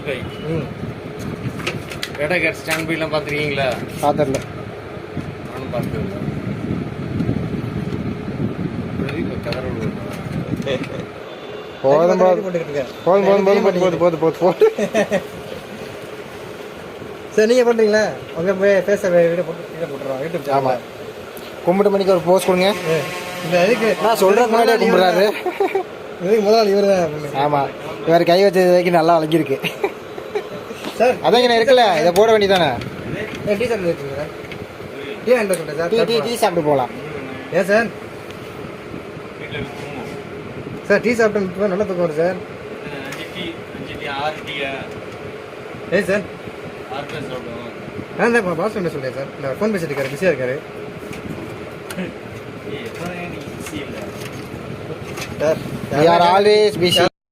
By. எடகர் stand பைலாம் பார்த்துருக்கீங்களா? பார்த்ததில்ல. நானும் பார்த்ததில்ல. போதும் போதும். சரி நீங்கள் பண்ணுறீங்களா? உங்கள் பேச வீடியோ போட்டுருவோம் யூடியூப். ஆமாம், கும்பிட்டு மணிக்கு ஒரு போஸ்ட் கொடுங்க. இந்த இதுக்கு நான் சொல்கிறேன் முன்னாடியே கும்பிட்றாரு. இதுக்கு முதல் இவர் தான். ஆமாம், இவர் கை வச்சது வரைக்கும் நல்லா வளைஞ்சிருக்கு சார். அதான் இங்கே இருக்குல்ல, இதை போட வேண்டியதானே. டீ சாப்பிட்டு வச்சுருக்கீங்களா? டீ வாங்கிட்டு சொல்கிறேன் சார். டீ சாப்பிட்டு போகலாம். ஏன் சார்? சார் டீ சாப்பிட்டு நல்லா தூக்கம் வரும் சார். ஏன் சார்? நான் தான் பாஸ் பண்ண சொல்கிறேன் சார். நான் ஃபோன் பேசிட்டு இருக்காரு, பிஸியாக இருக்காரு sir. We are always busy.